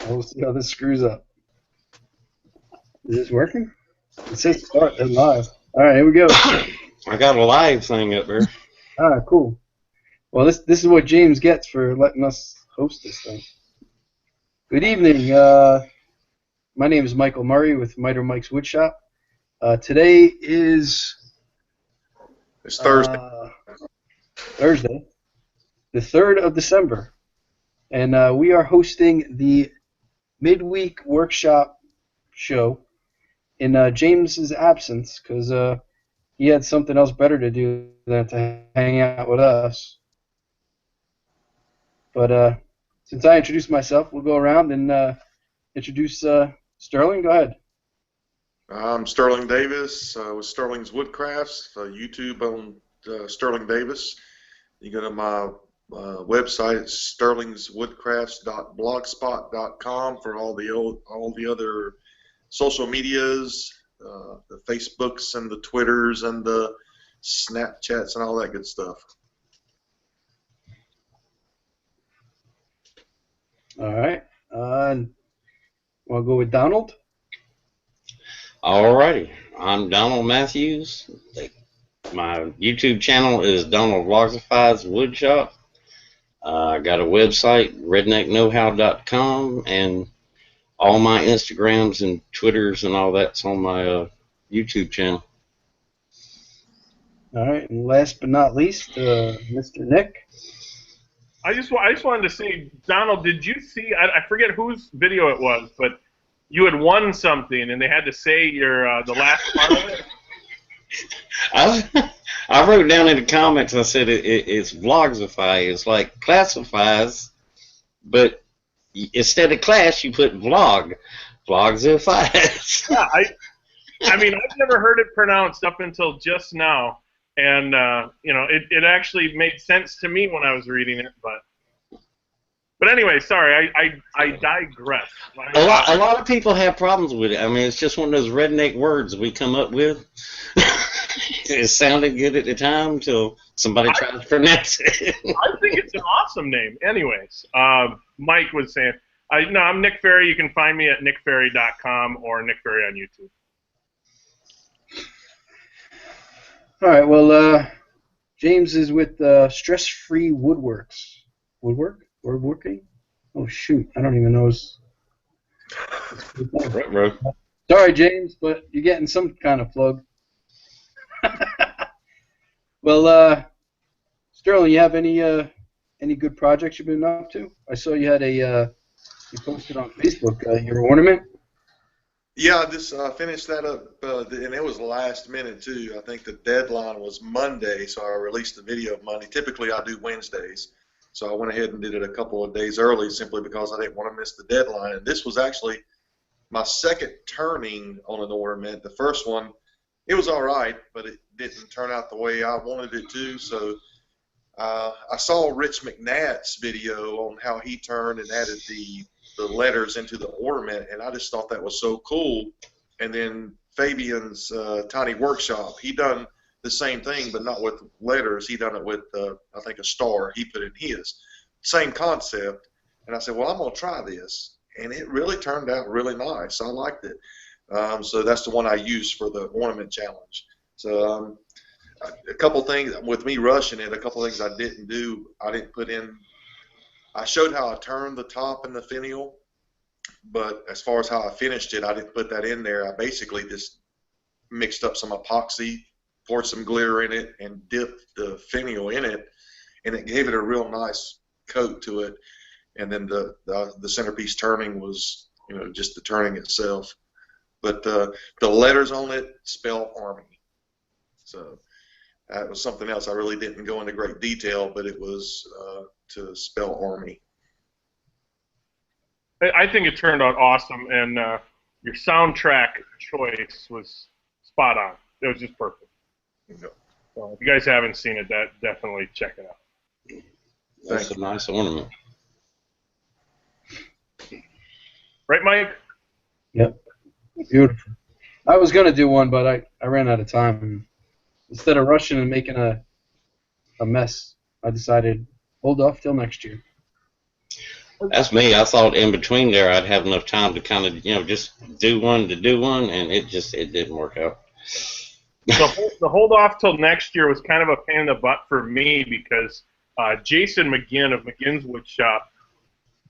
We'll see how this screws up. Is this working? It says start then live. All right, here we go. I got a live thing up there. All right, cool. Well, this is what James gets for letting us host this thing. Good evening. My name is Michael Murray with Miter Mike's Woodshop. Today is It's Thursday. Thursday, the 3rd of December, and we are hosting the midweek workshop show in James's absence because he had something else better to do than to hang out with us. But since I introduced myself, we'll go around and introduce Sterling. Go ahead. I'm Sterling Davis with Sterling's Woodcrafts, YouTube on Sterling Davis. You go to my website, it's sterlingswoodcrafts.blogspot.com for all the other social medias, the Facebooks and the Twitters and the Snapchats and all that good stuff. All right. Want to go with Donald? Alrighty, I'm Donald Matthews. My YouTube channel is Donald Vlogifies Woodshop. I got a website, redneckknowhow.com, and all my Instagrams and Twitters and all that's on my YouTube channel. All right, and last but not least, Mr. Nick. I just wanted to say, Donald, did you see? I forget whose video it was, but you had won something, and they had to say the last part of it. I wrote down in the comments. I said it's Vlogsify. It's like classifies, but instead of class, you put vlog. Vlogsifies. Yeah, I mean, I've never heard it pronounced up until just now, and you know, it actually made sense to me when I was reading it, But anyway, sorry, I digress. A lot of people have problems with it. I mean, it's just one of those redneck words we come up with. It sounded good at the time until somebody tried to pronounce it. I think it's an awesome name. Anyways, Mike was saying, no, I'm Nick Ferry. You can find me at nickferry.com or Nick Ferry on YouTube. All right, well, James is with Stress-Free Woodworks. Woodworking? Oh, shoot. I don't even know his... Right. Sorry, James, but you're getting some kind of plug. Well, Sterling, you have any good projects you've been up to? I saw you had you posted on Facebook your ornament. Yeah, I just finished that up, and it was last minute too. I think the deadline was Monday, so I released the video Monday. Typically, I do Wednesdays. So I went ahead and did it a couple of days early simply because I didn't want to miss the deadline. And this was actually my second turning on an ornament. The first one, it was all right, but it didn't turn out the way I wanted it to. So I saw Rich McNatt's video on how he turned and added the letters into the ornament, and I just thought that was so cool. And then Fabian's Tiny Workshop, he done the same thing, but not with letters. He done it with, I think, a star. He put in his. Same concept. And I said, well, I'm going to try this. And it really turned out really nice. I liked it. So that's the one I used for the ornament challenge. So a couple things, with me rushing it, a couple things I didn't do. I didn't put in, I showed how I turned the top and the finial, but as far as how I finished it, I didn't put that in there. I basically just mixed up some epoxy, poured some glitter in it, and dipped the finial in it, and it gave it a real nice coat to it. And then the centerpiece turning was, you know, just the turning itself. But the letters on it spell Army. So that was something else. I really didn't go into great detail, but it was to spell Army. I think it turned out awesome, and your soundtrack choice was spot on. It was just perfect. So if you guys haven't seen it, definitely check it out. That's a nice ornament. Right, Mike? Yep. Beautiful. I was going to do one, but I ran out of time. Instead of rushing and making a mess, I decided hold off till next year. That's me. I thought in between there I'd have enough time to kind of, just do one to do one, and it didn't work out. The hold off till next year was kind of a pain in the butt for me because Jason McGinn of McGinn's Wood Shop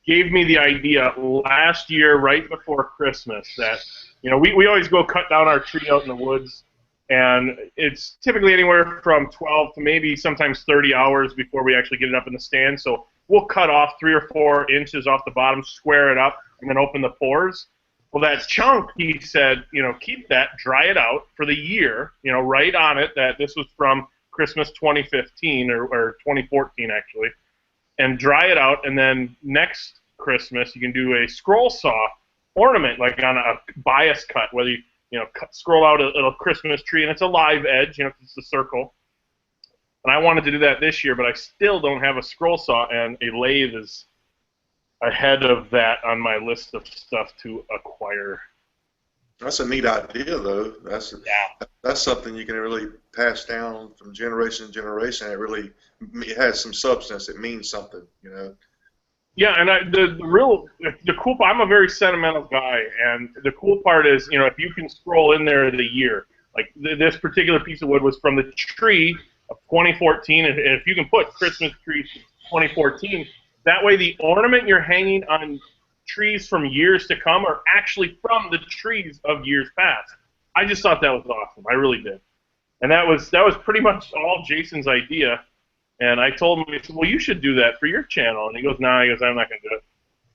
gave me the idea last year right before Christmas that, we always go cut down our tree out in the woods, and it's typically anywhere from 12 to maybe sometimes 30 hours before we actually get it up in the stand. So we'll cut off 3 or 4 inches off the bottom, square it up, and then open the pores. Well, that chunk, he said, keep that, dry it out for the year, write on it that this was from Christmas 2015 or 2014 actually, and dry it out, and then next Christmas you can do a scroll saw ornament, like on a bias cut, whether you scroll out a little Christmas tree, and it's a live edge, it's a circle. And I wanted to do that this year, but I still don't have a scroll saw, and a lathe is ahead of that on my list of stuff to acquire. That's a neat idea, though. That's something you can really pass down from generation to generation. It has some substance. It means something, Yeah, and the cool part, I'm a very sentimental guy, and the cool part is, if you can scroll in there the year, like this particular piece of wood was from the tree of 2014, and if you can put Christmas tree 2014, that way the ornament you're hanging on trees from years to come are actually from the trees of years past. I just thought that was awesome. I really did. And that was pretty much all Jason's idea. And I told him, he said, well, you should do that for your channel. And he goes, nah, I'm not going to do it.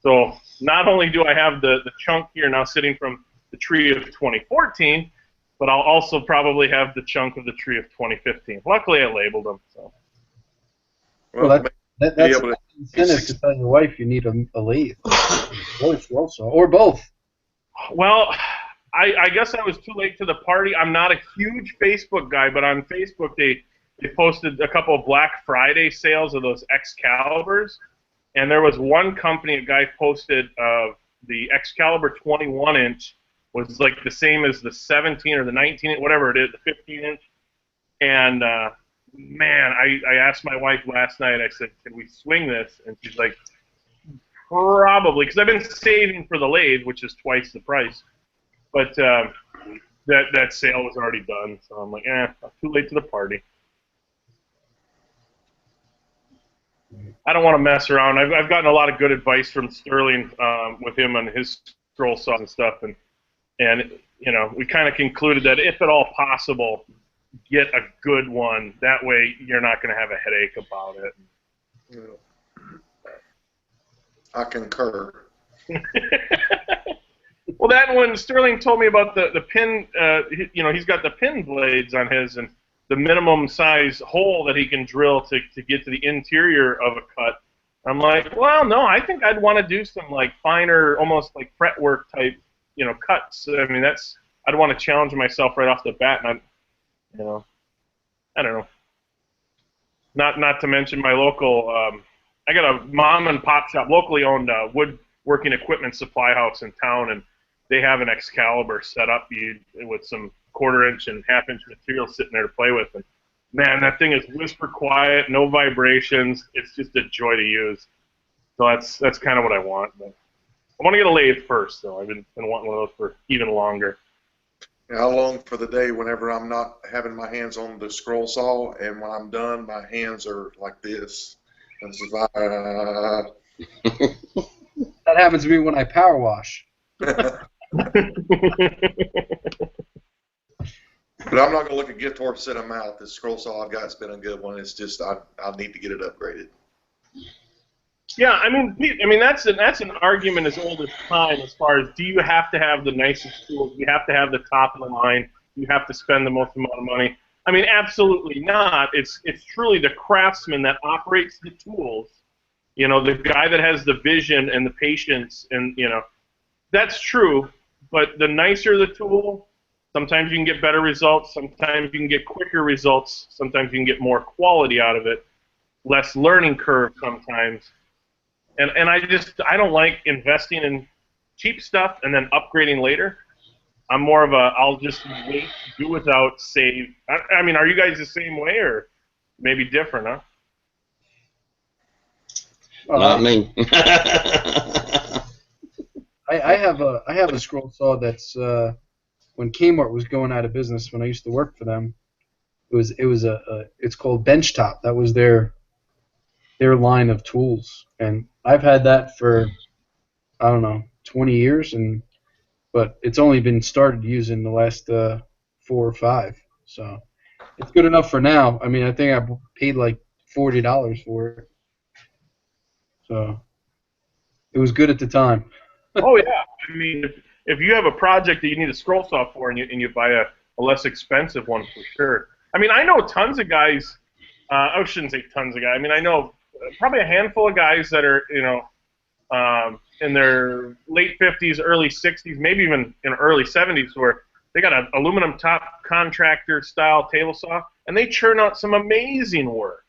So not only do I have the chunk here now sitting from the tree of 2014, but I'll also probably have the chunk of the tree of 2015. Luckily, I labeled them. So. Well, that's an incentive to tell your wife you need a lathe. Or both. Well, I guess I was too late to the party. I'm not a huge Facebook guy, but on Facebook they posted a couple of Black Friday sales of those Excaliburs, and there was one company, a guy posted of the Excalibur 21-inch was like the same as the 17 or the 19, whatever it is, the 15-inch, and man, I asked my wife last night, I said, can we swing this? And she's like, probably, because I've been saving for the lathe, which is twice the price, but that sale was already done, so I'm like, too late to the party. I don't want to mess around. I've gotten a lot of good advice from Sterling with him on his scroll saws and stuff, and we kind of concluded that if at all possible, get a good one. That way, you're not going to have a headache about it. I concur. Well, that one, Sterling told me about the pin. He's got the pin blades on his, and the minimum size hole that he can drill to get to the interior of a cut. I'm like, well, no, I think I'd want to do some like finer, almost like fretwork type, cuts. I mean, I'd want to challenge myself right off the bat, and I don't know. Not to mention my local, I got a mom and pop shop, locally owned woodworking equipment supply house in town, and they have an Excalibur set up with some 1/4-inch and 1/2-inch material sitting there to play with. And man, that thing is whisper quiet, no vibrations. It's just a joy to use. So that's kind of what I want. But I want to get a lathe first, though. I've been wanting one of those for even longer. I long for the day whenever I'm not having my hands on the scroll saw, and when I'm done, my hands are like this. And it's like, That happens to me when I power wash. But I'm not going to look at Gift Horse set them out. This scroll saw I've got has been a good one. It's just I need to get it upgraded. Yeah, I mean that's an argument as old as time as far as, do you have to have the nicest tools? You have to have the top of the line. You have to spend the most amount of money. I mean, absolutely not. It's truly the craftsman that operates the tools. The guy that has the vision and the patience, and that's true. But the nicer the tool, sometimes you can get better results. Sometimes you can get quicker results. Sometimes you can get more quality out of it. Less learning curve sometimes. And I don't like investing in cheap stuff and then upgrading later. I'm more of I'll just wait, do without, save. I mean, are you guys the same way, or maybe different, huh? Well, Not me. I have a scroll saw that's when Kmart was going out of business when I used to work for them. It's called Benchtop. That was their line of tools, and I've had that for I don't know 20 years, but it's only been started using the last 4 or 5. So it's good enough for now. I mean, I think I paid like $40 for it, so it was good at the time. Oh yeah, I mean, if you have a project that you need a scroll saw for, and you buy a less expensive one for sure. I mean, I know tons of guys. I shouldn't say tons of guys. I mean, I know probably a handful of guys that are in their late 50s, early 60s, maybe even in early 70s, where they got an aluminum top contractor style table saw, and they churn out some amazing work.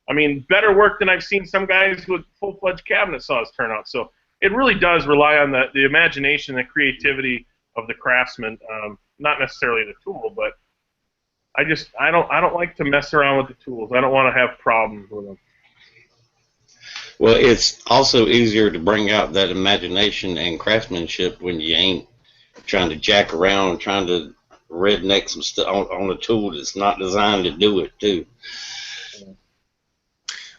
I mean, better work than I've seen some guys with full-fledged cabinet saws turn out. So it really does rely on the imagination, the creativity of the craftsman, not necessarily the tool. But I don't like to mess around with the tools. I don't want to have problems with them. Well, it's also easier to bring out that imagination and craftsmanship when you ain't trying to jack around and trying to redneck some stuff on a tool that's not designed to do it too.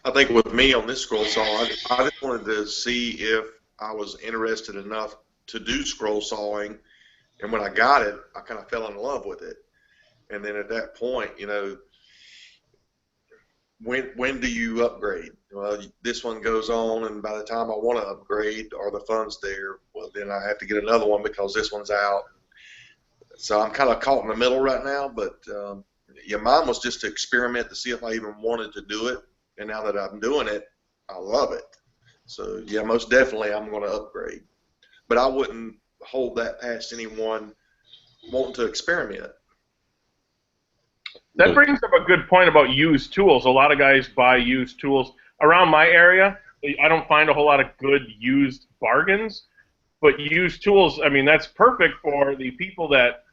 I think with me on this scroll saw, I just wanted to see if I was interested enough to do scroll sawing, and when I got it, I kind of fell in love with it. And then at that point, when do you upgrade? Well, this one goes on, and by the time I want to upgrade, are the funds there? Well, then I have to get another one because this one's out. So I'm kind of caught in the middle right now, but mine was just to experiment to see if I even wanted to do it. And now that I'm doing it, I love it. So, yeah, most definitely I'm going to upgrade. But I wouldn't hold that past anyone wanting to experiment. That brings up a good point about used tools. A lot of guys buy used tools. Around my area, I don't find a whole lot of good used bargains. But used tools, I mean, that's perfect for the people that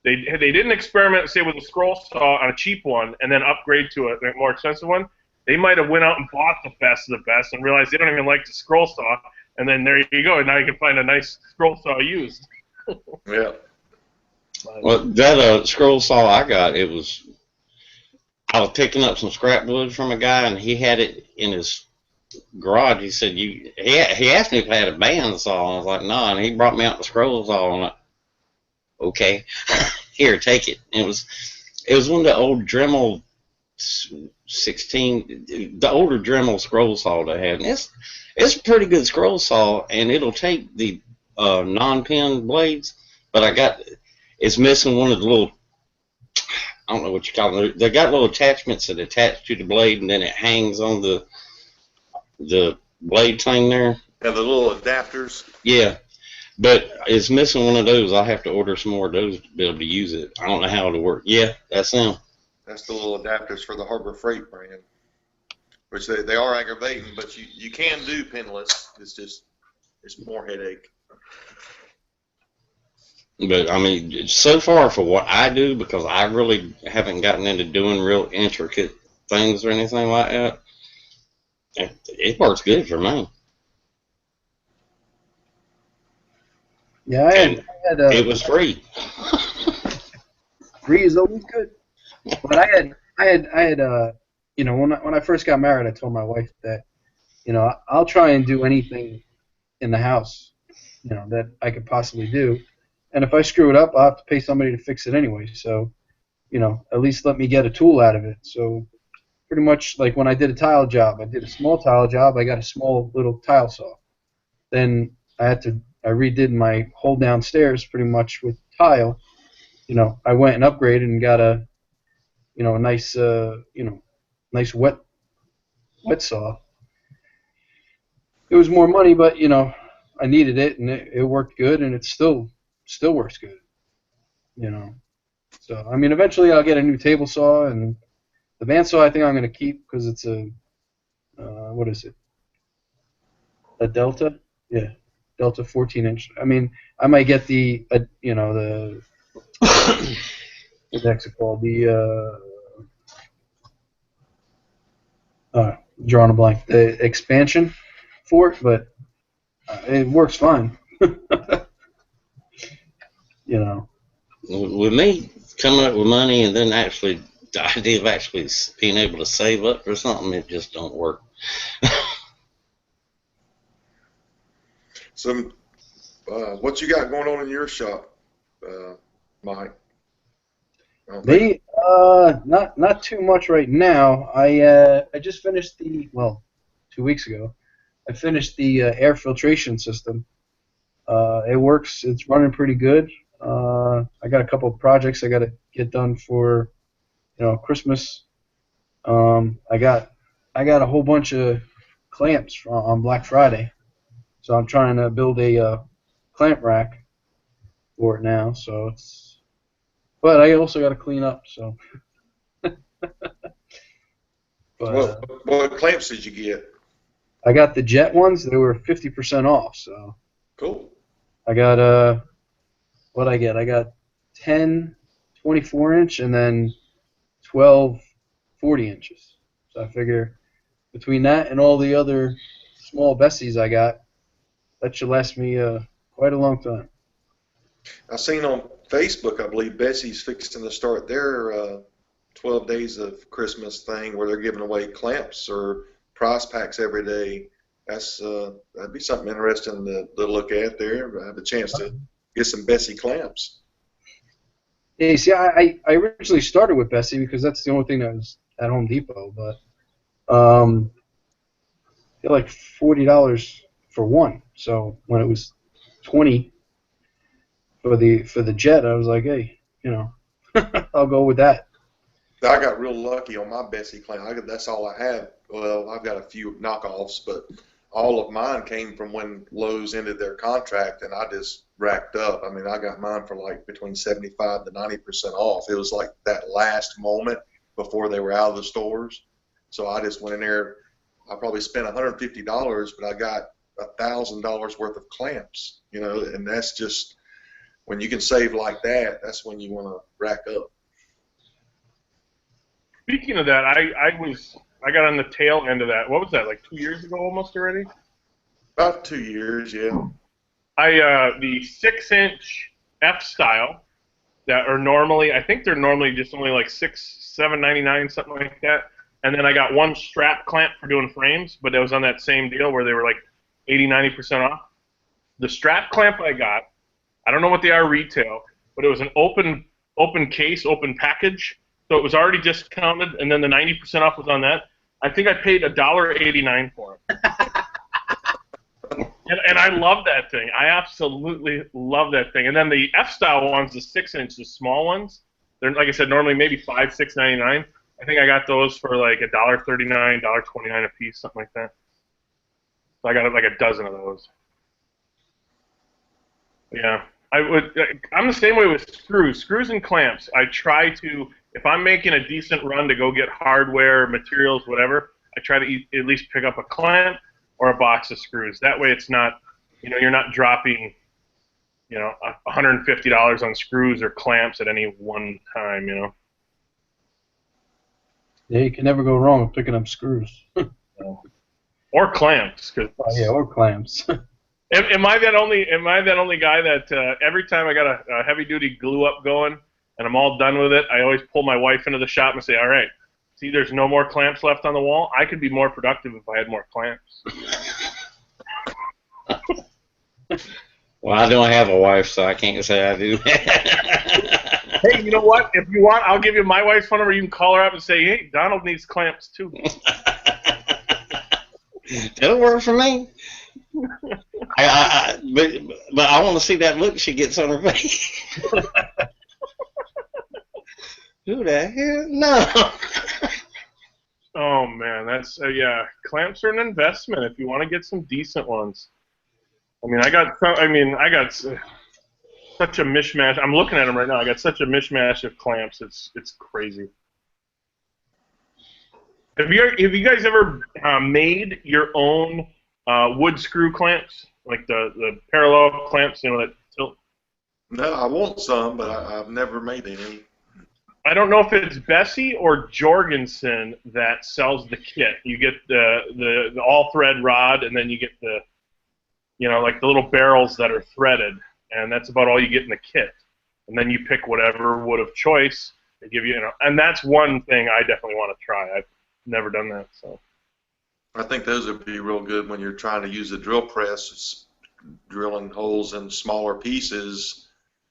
they didn't experiment, say, with a scroll saw on a cheap one and then upgrade to a more expensive one. They might have went out and bought the best of the best and realized they don't even like the scroll saw, and then there you go. And now you can find a nice scroll saw used. Yeah. Well, that scroll saw I got, I was picking up some scrap wood from a guy, and he had it in his garage. He said, he asked me if I had a bandsaw, and I was like, no, and he brought me out the scroll saw, and I'm like, okay, here, take it. And it was one of the old Dremel 16, the older Dremel scroll saw that I had. And it's a pretty good scroll saw, and it'll take the non-pin blades, but it's missing one of the little, I don't know what you call them. They got little attachments that attach to the blade, and then it hangs on the blade thing there. Yeah, the little adapters. Yeah, but it's missing one of those. I'll have to order some more of those to be able to use it. I don't know how it'll work. Yeah, that's them. That's the little adapters for the Harbor Freight brand, which they are aggravating, but you can do pinless. It's more headache. But I mean, so far for what I do, because I really haven't gotten into doing real intricate things or anything like that, it works good for me. Yeah, I had it was free. Free is always good. But I had when I first got married, I told my wife that, I'll try and do anything in the house, that I could possibly do. And if I screw it up, I'll have to pay somebody to fix it anyway. So, at least let me get a tool out of it. So pretty much like when I did a tile job, I did a small tile job, I got a small little tile saw. Then I redid my whole downstairs pretty much with tile. I went and upgraded and got a nice nice wet saw. It was more money, but I needed it, and it worked good, and it still works good. So I mean, eventually I'll get a new table saw, and the bandsaw I think I'm going to keep because it's a what is it? A Delta? Yeah, Delta 14-inch. I mean, I might get the what's it called? Drawing a blank. The expansion. for it, but it works fine. You know. With me coming up with money and then actually the idea of actually being able to save up for something, it just don't work. So, what you got going on in your shop, Mike? Not too much right now. I just finished 2 weeks ago. I finished the air filtration system. It works. It's running pretty good. I got a couple of projects I got to get done for, Christmas. I got a whole bunch of clamps on Black Friday, so I'm trying to build a clamp rack for it now. But I also got to clean up. So. What clamps did you get? I got the jet ones. They were 50% off. So. Cool. I got what I get? I got 10 24-inch and then 12 40 inches. So I figure between that and all the other small Bessies I got, that should last me quite a long time. I seen on Facebook, I believe Bessie's fixing to start their 12 days of Christmas thing where they're giving away clamps or prize packs every day. That'd be something interesting to look at there. I have a chance to get some Bessie clamps. Yeah, see, I originally started with Bessie because that's the only thing that was at Home Depot, but they're like $40 for one. So when it was $20 for the jet, I was like, hey, I'll go with that. I got real lucky on my Bessie clamp. That's all I had. Well, I've got a few knockoffs, but all of mine came from when Lowe's ended their contract, and I just racked up. I mean, I got mine for like between 75 to 90% off. It was like that last moment before they were out of the stores. So I just went in there. I probably spent $150, but I got $1,000 worth of clamps, and that's just, when you can save like that, that's when you want to rack up. Speaking of that, I got on the tail end of that. What was that, like 2 years ago almost already? About 2 years, yeah. The 6-inch F style that are normally, I think they're normally just only like $7.99, something like that. And then I got one strap clamp for doing frames, but it was on that same deal where they were like 80-90% off. The strap clamp I got, I don't know what they are retail, but it was an open case, open package. So it was already discounted, and then the 90% off was on that. I think I paid $1.89 for it. and I love that thing. I absolutely love that thing. And then the F-style ones, the 6-inch, the small ones, they're, like I said, normally maybe $6.99. I think I got those for like $1.39, $1.29 a piece, something like that. So I got like a dozen of those. Yeah. I'm the same way with screws and clamps. I try to, if I'm making a decent run to go get hardware, materials, whatever, I try to at least pick up a clamp or a box of screws. That way it's not, you're not dropping, $150 on screws or clamps at any one time, Yeah, you can never go wrong with picking up screws. Or clamps. Or clamps. Am I that only guy that every time I got a heavy duty glue up going and I'm all done with it, I always pull my wife into the shop and say, all right, see, there's no more clamps left on the wall. I could be more productive if I had more clamps. Well, I don't have a wife, so I can't say I do that. Hey, you know what? If you want, I'll give you my wife's phone number. You can call her up and say, hey, Donald needs clamps too. That'll work for me. But I want to see that look she gets on her face. Who the hell? No. Oh man, that's yeah. Clamps are an investment if you want to get some decent ones. I got such a mishmash. I'm looking at them right now. I got such a mishmash of clamps. It's crazy. Have you guys ever made your own wood screw clamps, like the parallel clamps, that tilt? No, I want some, but I've never made any. I don't know if it's Bessie or Jorgensen that sells the kit. You get the all thread rod, and then you get the, like the little barrels that are threaded, and that's about all you get in the kit. And then you pick whatever wood of choice they give you, and that's one thing I definitely want to try. I've never done that, so. I think those would be real good when you're trying to use a drill press, drilling holes in smaller pieces.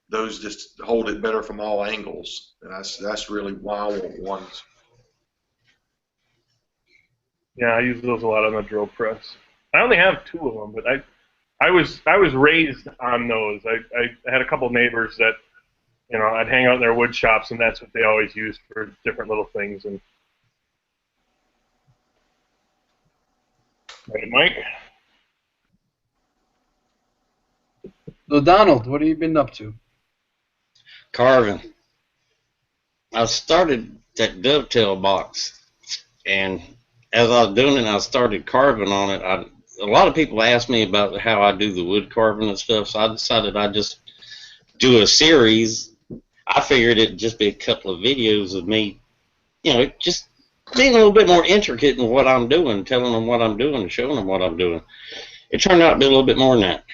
Those just hold it better from all angles, and that's really why I want ones. Yeah, I use those a lot on the drill press. I only have 2 of them, but I was raised on those. I had a couple neighbors that, I'd hang out in their wood shops, and that's what they always used for different little things. And right, Mike. So Donald, what have you been up to? Carving. I started that dovetail box, and as I was doing it, I started carving on it. A lot of people ask me about how I do the wood carving and stuff, so I decided I'd just do a series. I figured it'd just be a couple of videos of me, just being a little bit more intricate in what I'm doing, telling them what I'm doing, and showing them what I'm doing. It turned out to be a little bit more than that.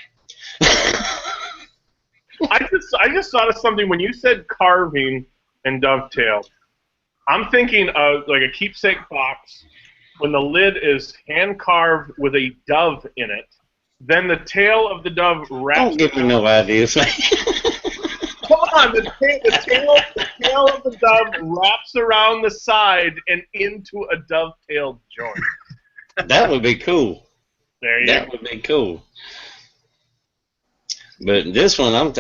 I just thought of something when you said carving and dovetail. I'm thinking of like a keepsake box when the lid is hand carved with a dove in it. Then the tail of the dove wraps. Don't give me no ideas. Come on, the tail of the dove wraps around the side and into a dovetail joint. That would be cool. There you go. That would be cool. But this one,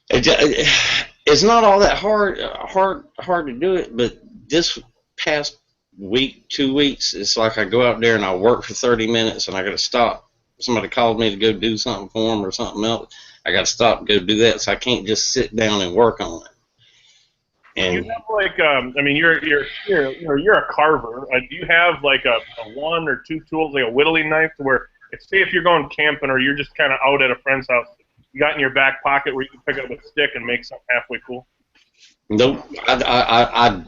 it's not all that hard to do it. But this past week, 2 weeks, it's like I go out there and I work for 30 minutes and I got to stop. Somebody called me to go do something for them or something else. I got to stop and go do that, so I can't just sit down and work on it. And you have like, you're a carver. Do you have like a 1 or 2 tools, like a whittling knife, to where, say if you're going camping or you're just kind of out at a friend's house, you got in your back pocket where you can pick up a stick and make something halfway cool? Nope. I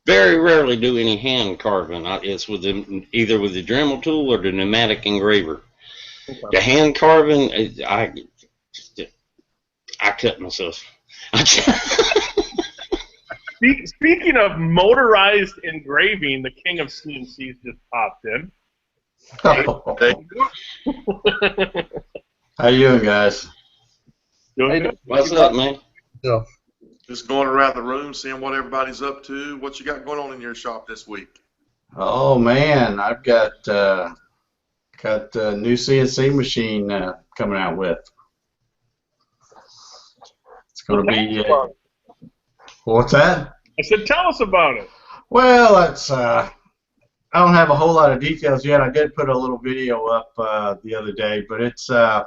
very rarely do any hand carving. It's either with the Dremel tool or the pneumatic engraver. Okay. The hand carving, I cut myself. Speaking of motorized engraving, the king of CNCs just popped in. How you doing, guys? What's up, man? So, just going around the room, seeing what everybody's up to. What you got going on in your shop this week? Oh man, I've got a new CNC machine coming out with. It's going to be. What's that? I said, tell us about it. Well, it's. I don't have a whole lot of details yet. I did put a little video up the other day, but it's. I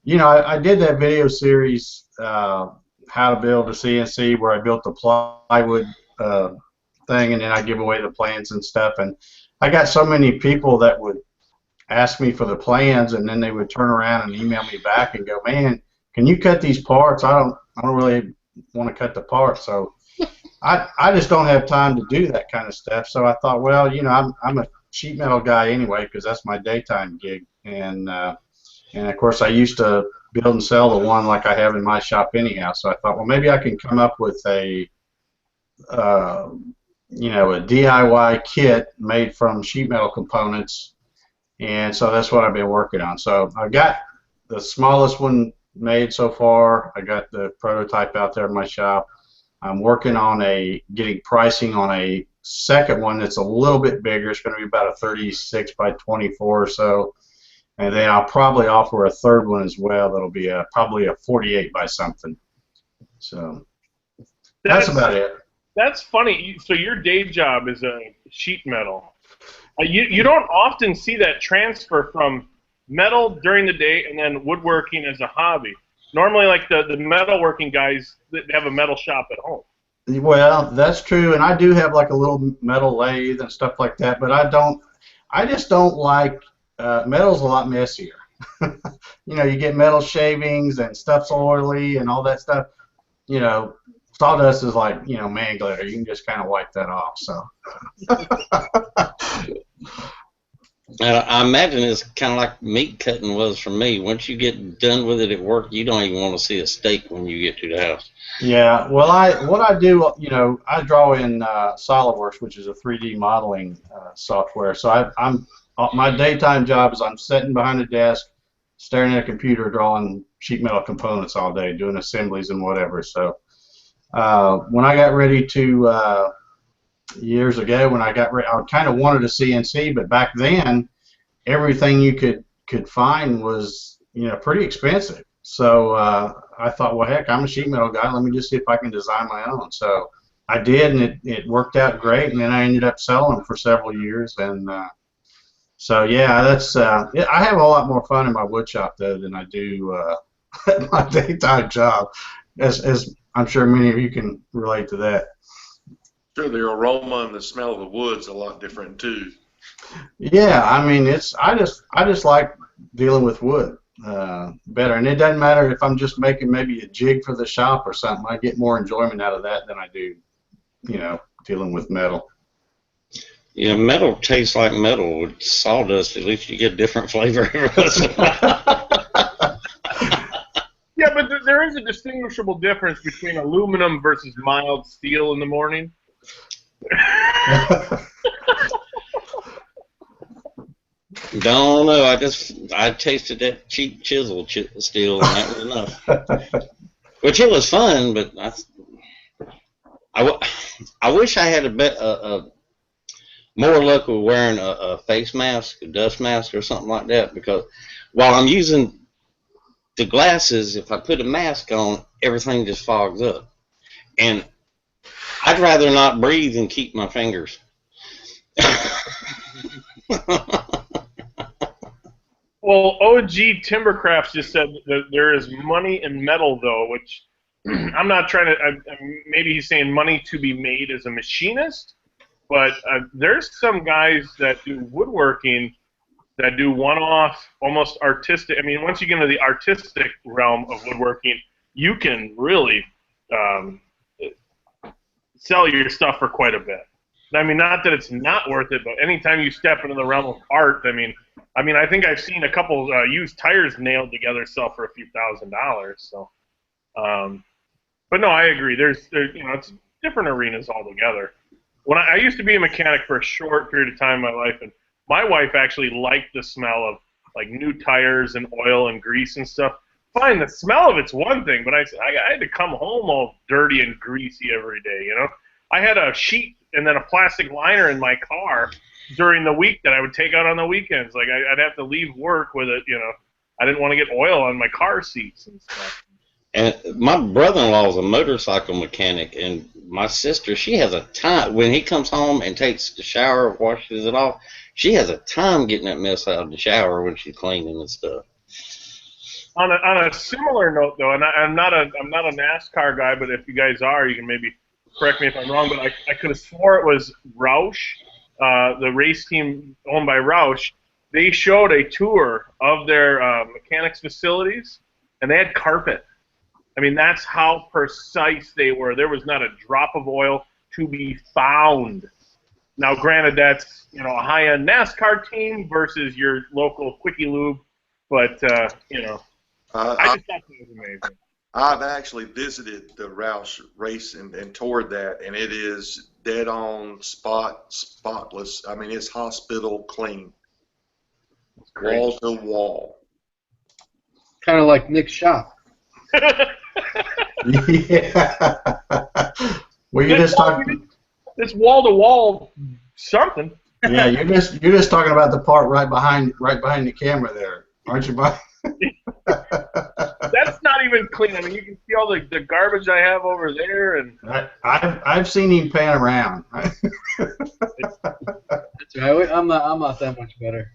did that video series, how to build a CNC, where I built the plywood thing, and then I give away the plans and stuff. And I got so many people that would ask me for the plans, and then they would turn around and email me back and go, "Man, can you cut these parts? I don't really want to cut the parts." So I just don't have time to do that kind of stuff. So I thought, well, I'm a sheet metal guy anyway, because that's my daytime gig, and of course I used to build and sell the one like I have in my shop anyhow. So I thought, well, maybe I can come up with a DIY kit made from sheet metal components, and so that's what I've been working on. So I got the smallest one made so far. I got the prototype out there in my shop. I'm working on getting pricing on a second one that's a little bit bigger. It's going to be about a 36 by 24 or so, and then I'll probably offer a third one as well. That'll be probably a 48 by something. So that's about it. That's funny. So your day job is a sheet metal. You don't often see that transfer from metal during the day and then woodworking as a hobby. Normally, like the metalworking guys that have a metal shop at home. Well, that's true, and I do have like a little metal lathe and stuff like that, but I just don't like, metal's a lot messier. You get metal shavings and stuff's oily and all that stuff. you know, sawdust is like, you know, man glitter. You can just kind of wipe that off. So. I imagine it's kind of like meat cutting was for me. Once you get done with it at work, you don't even want to see a steak when you get to the house. Yeah, well, what I do, you know, I draw in SolidWorks, which is a 3D modeling software. So I'm my daytime job is I'm sitting behind a desk, staring at a computer, drawing sheet metal components all day, doing assemblies and whatever. So when I got ready to years ago, when I got ready, I kind of wanted a CNC, but back then everything you could find was, you know, pretty expensive. So I thought, well, heck, I'm a sheet metal guy. Let me just see if I can design my own. So I did, and it worked out great. And then I ended up selling them for several years. And so, yeah, that's I have a lot more fun in my wood shop, though, than I do at my daytime job, as I'm sure many of you can relate to that. Sure, the aroma and the smell of the wood's a lot different, too. Yeah, I mean, I just like dealing with wood better, and it doesn't matter if I'm just making maybe a jig for the shop or something. I get more enjoyment out of that than I do, you know, dealing with metal. Yeah, metal tastes like metal. With sawdust, at least you get different flavor. Yeah, but there is a distinguishable difference between aluminum versus mild steel in the morning. Don't know. I tasted that cheap chisel steel, and that was enough. Which it was fun, but I wish I had a more luck with wearing a face mask, a dust mask, or something like that. Because while I'm using the glasses, if I put a mask on, everything just fogs up, and I'd rather not breathe and keep my fingers. Well, OG Timbercrafts just said that there is money in metal, though, which I'm not trying to. Maybe he's saying money to be made as a machinist, but there's some guys that do woodworking that do one-off, almost artistic. I mean, once you get into the artistic realm of woodworking, you can really sell your stuff for quite a bit. I mean, not that it's not worth it, but anytime you step into the realm of art, I mean, I think I've seen a couple used tires nailed together sell for a few $1,000s. So, but no, I agree. There's you know, it's different arenas altogether. When I used to be a mechanic for a short period of time in my life, and my wife actually liked the smell of like new tires and oil and grease and stuff. Fine, the smell of it's one thing, but I had to come home all dirty and greasy every day. You know, I had a sheet and then a plastic liner in my car during the week that I would take out on the weekends. Like I'd have to leave work with it. You know, I didn't want to get oil on my car seats and stuff. And my brother-in-law is a motorcycle mechanic, and my sister, she has a time when he comes home and takes the shower, washes it off. She has a time getting that mess out of the shower when she's cleaning and stuff. On a similar note, though, and I'm not a NASCAR guy, but if you guys are, you can maybe correct me if I'm wrong. But I could have swore it was Roush, the race team owned by Roush. They showed a tour of their mechanics facilities, and they had carpet. I mean, that's how precise they were. There was not a drop of oil to be found. Now, granted, that's, you know, a high-end NASCAR team versus your local Quickie Lube, but you know, I just thought it was amazing. I've actually visited the Roush race and toured that, and it is dead on spotless. I mean, it's hospital clean, wall to wall. Kind of like Nick's shop. Yeah. Well, you're just talking. This wall to wall something. Yeah, you're just talking about the part right behind the camera there, aren't you, Mike? That's not even clean. I mean, you can see all the garbage I have over there, and I've seen him pan around. That's right. I'm not that much better.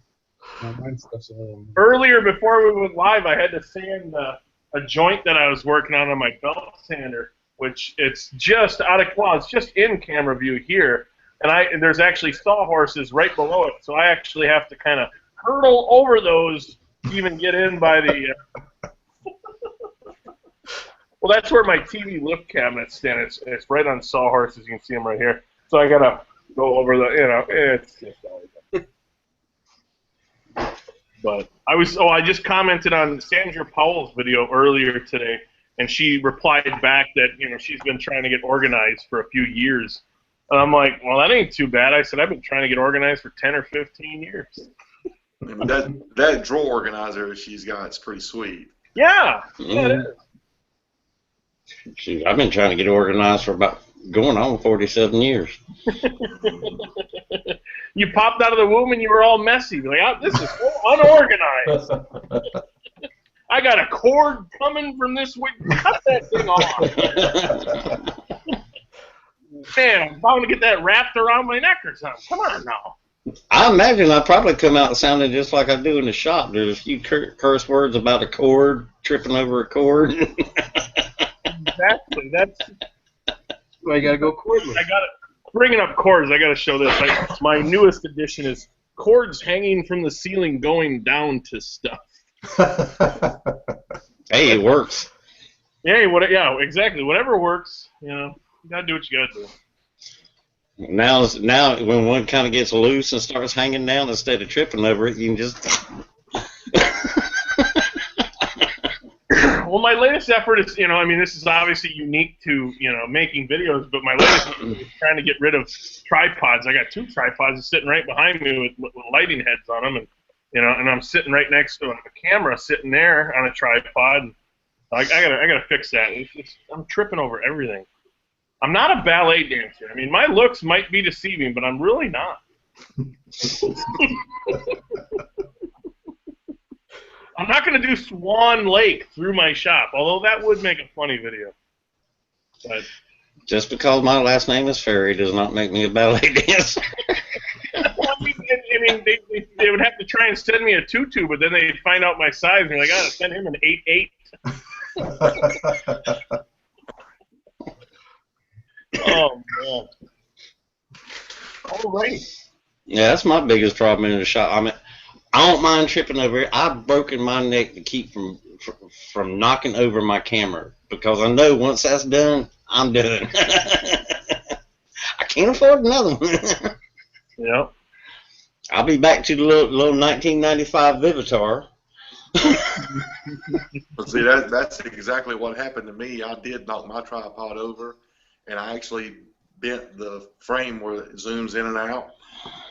Mine stuff's a little. Earlier, before we went live, I had to sand a joint that I was working on my belt sander, which it's just it's just in camera view here, and there's actually sawhorses right below it, so I actually have to kind of hurdle over those to even get in by the. Well, that's where my TV lift cabinets stand. It's right on sawhorses. You can see them right here. So I gotta go over the, it's just always. But I just commented on Sandra Powell's video earlier today, and she replied back that she's been trying to get organized for a few years. And I'm like, well, that ain't too bad. I said I've been trying to get organized for 10 or 15 years. That drawer organizer she's got is pretty sweet. Yeah, it is. Shoot, I've been trying to get organized for about going on 47 years. You popped out of the womb and you were all messy. Like, this is so unorganized. I got a cord coming from this week. Cut that thing off. Man, I'm bound to get that wrapped around my neck or something. Come on now. I imagine I probably come out sounding just like I do in the shop. There's a few curse words about a cord, tripping over a cord. Exactly. That's why you gotta go cordless. I got it. Bringing up cords, I got to show this. My newest addition is cords hanging from the ceiling going down to stuff. Hey, it works. Yeah, exactly. Whatever works, you got to do what you got to do. Now, when one kind of gets loose and starts hanging down, instead of tripping over it, you can just... Well, my latest effort is, this is obviously unique to, making videos, but my latest effort is trying to get rid of tripods. I got 2 tripods sitting right behind me with lighting heads on them, and, and I'm sitting right next to a camera sitting there on a tripod. And I gotta fix that. I'm tripping over everything. I'm not a ballet dancer. I mean, my looks might be deceiving, but I'm really not. I'm not going to do Swan Lake through my shop, although that would make a funny video. But just because my last name is Ferry does not make me a ballet dancer. Well, I mean, they would have to try and send me a tutu, but then they'd find out my size, and they're like, I gotta send him an 8'8". Oh, man. All right. Yeah, that's my biggest problem in the shop. I mean, I don't mind tripping over it. I've broken my neck to keep from knocking over my camera because I know once that's done, I'm done. I can't afford another one. Yeah. I'll be back to the little 1995 Vivitar. But see, that's exactly what happened to me. I did knock my tripod over, and I actually bent the frame where it zooms in and out.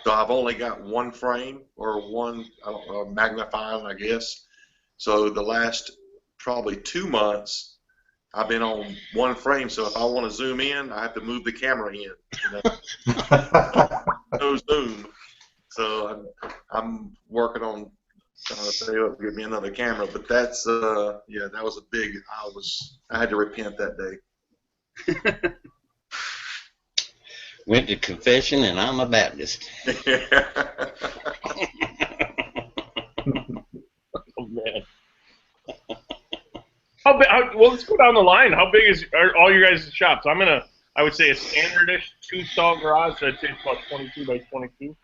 So I've only got one frame or one magnifying, I guess. So the last probably 2 months, I've been on one frame. So if I want to zoom in, I have to move the camera in. No zoom. So I'm working on give me another camera. But that's that was a big. I had to repent that day. Went to confession, and I'm a Baptist. Oh, man. Well, let's go down the line. How big are all your guys' shops? I would say a standard-ish 2-stall garage. So I'd say it's about 22 by 22.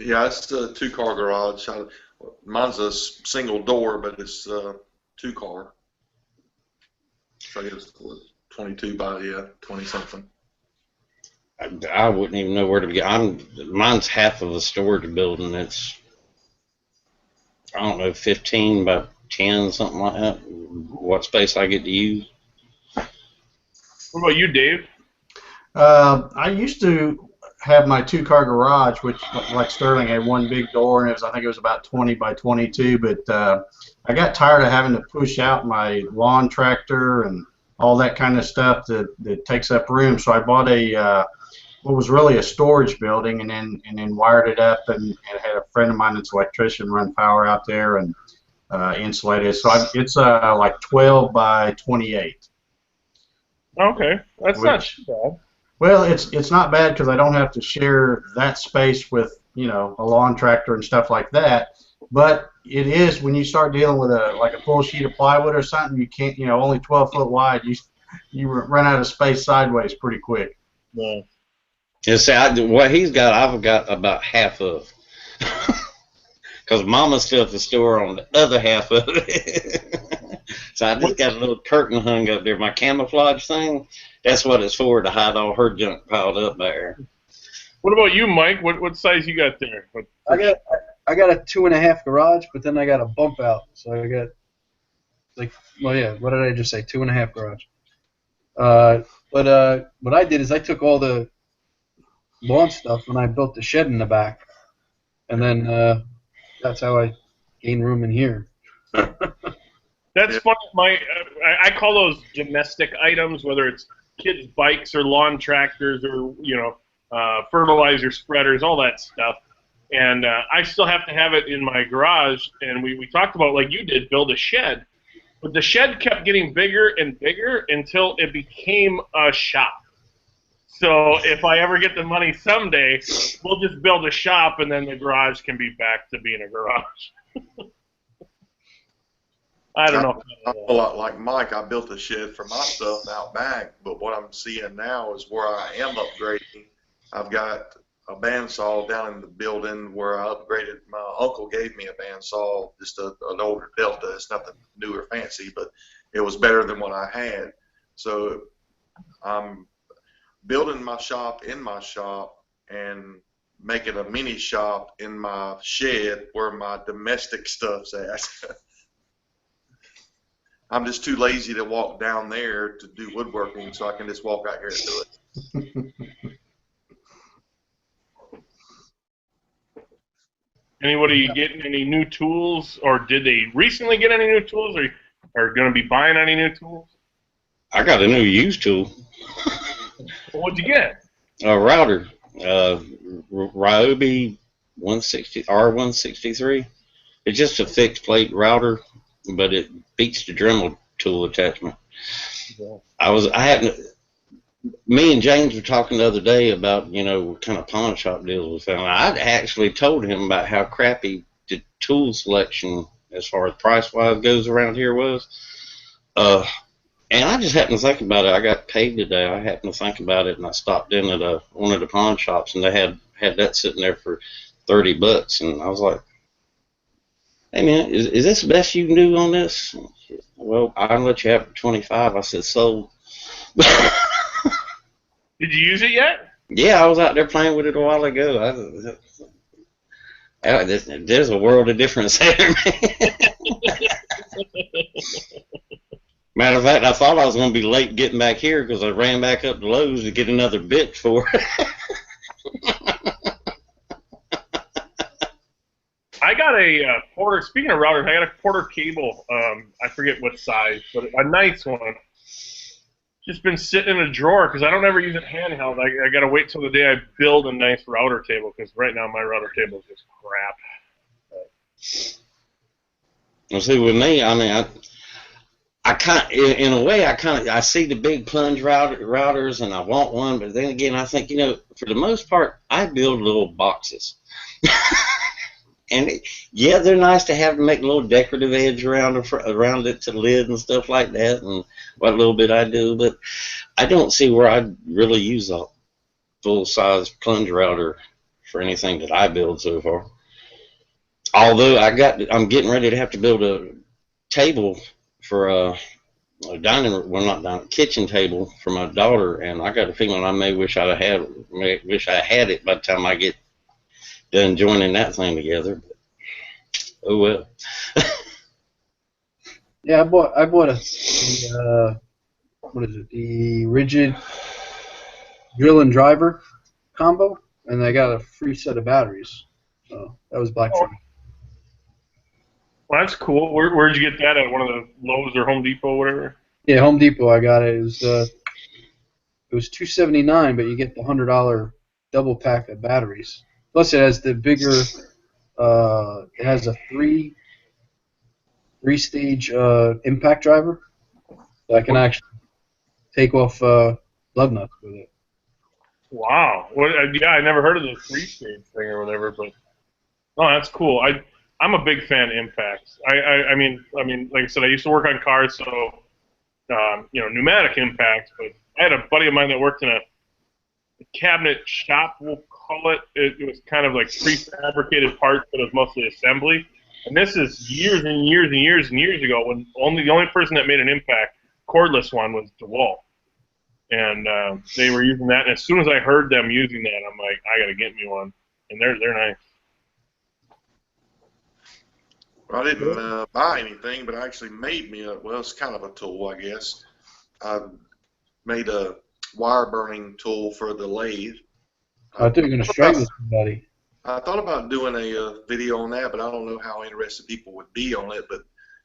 Yeah, it's a 2-car garage. Mine's a single door, but it's 2-car. So I guess 22 by 20-something. I wouldn't even know where to begin. Mine's half of a storage building. It's, I don't know, 15 by 10, something like that. What space I get to use. What about you, Dave? I used to have my 2-car garage, which, like Sterling, had one big door, and I think it was about 20 by 22. But I got tired of having to push out my lawn tractor and all that kind of stuff that takes up room. So I bought what was really a storage building, and then wired it up, and had a friend of mine that's an electrician run power out there and insulated. So it's like 12 by 28. Okay, that's not too bad. Well, it's not bad because I don't have to share that space with a lawn tractor and stuff like that. But it is when you start dealing with a full sheet of plywood or something, you can't only 12 foot wide. You run out of space sideways pretty quick. Yeah. And see, what he's got, I've got about half of. Because Mama still at the store on the other half of it. So I just got a little curtain hung up there. My camouflage thing, that's what it's for, to hide all her junk piled up there. What about you, Mike? What size you got there? I got a 2.5 garage, but then I got a bump out, so I got well, yeah. What did I just say? 2.5 garage. But what I did is I took all the lawn stuff and I built the shed in the back, and then that's how I gained room in here. That's funny. I call those domestic items, whether it's kids' bikes or lawn tractors or fertilizer spreaders, all that stuff. And I still have to have it in my garage. And we talked about, like you did, build a shed. But the shed kept getting bigger and bigger until it became a shop. So if I ever get the money someday, we'll just build a shop, and then the garage can be back to being a garage. I don't know. I'm a lot like Mike. I built a shed for my stuff out back, but what I'm seeing now is where I am upgrading. I've got a bandsaw down in the building where I upgraded. My uncle gave me a bandsaw, just an older Delta. It's nothing new or fancy, but it was better than what I had. So I'm building my shop in my shop and making a mini shop in my shed where my domestic stuff's at. I'm just too lazy to walk down there to do woodworking, so I can just walk out here and do it. Anybody getting any new tools, or did they recently get any new tools, or are going to be buying any new tools? I got a new used tool. What'd you get? A router, Ryobi 160 R163. It's just a fixed plate router, but it beats the Dremel tool attachment. Yeah. Me and James were talking the other day about, what kind of pawn shop deals we found. I actually told him about how crappy the tool selection, as far as price-wise goes, around here was. And I just happened to think about it. I got paid today. I happened to think about it, and I stopped in at one of the pawn shops, and they had that sitting there for $30, and I was like, "Hey man, is this the best you can do on this?" Well, I'll let you have it for $25. I said, "Sold." Did you use it yet? Yeah, I was out there playing with it a while ago. There's a world of difference there, man. Matter of fact, I thought I was going to be late getting back here because I ran back up to Lowe's to get another bit for it. I got a Porter, speaking of routers, I got a Porter cable. I forget what size, but a nice one. Just been sitting in a drawer because I don't ever use it handheld. I got to wait till the day I build a nice router table because right now my router table is just crap. Well, see, with me, I mean, in a way, I see the big plunge routers and I want one, but then again, I think, for the most part, I build little boxes. And yeah, they're nice to have to make a little decorative edge around it to the lid and stuff like that, and what little bit I do. But I don't see where I'd really use a full-size plunge router for anything that I build so far. Although I'm getting ready to have to build a table for a kitchen table for my daughter, and I got a feeling I may wish I had it by the time I get done joining that thing together, but oh well. Yeah, I bought what is it? The rigid drill and driver combo, and I got a free set of batteries. So that was Black Friday. Well, that's cool. Where'd you get that at? One of the Lowe's or Home Depot, or whatever? Yeah, Home Depot. I got it. It was $279, but you get the $100 double pack of batteries. Plus, it has the bigger. It has a three-stage impact driver, so I can actually take off lug nuts with it. Wow. Yeah, I never heard of the three-stage thing or whatever, but that's cool. I'm a big fan of impacts. I mean, like I said, I used to work on cars, so pneumatic impacts. But I had a buddy of mine that worked in a cabinet shop, we'll call it. It was kind of like prefabricated parts, but it was mostly assembly. And this is years and years and years and years ago when the only person that made an impact cordless one was DeWalt. And they were using that. And as soon as I heard them using that, I'm like, I got to get me one. And they're nice. Well, I didn't buy anything, but I actually made me well, it's kind of a tool, I guess. I made a wire burning tool for the lathe. I thought you were going to strangle somebody. I thought about doing a video on that, but I don't know how interested people would be on it. But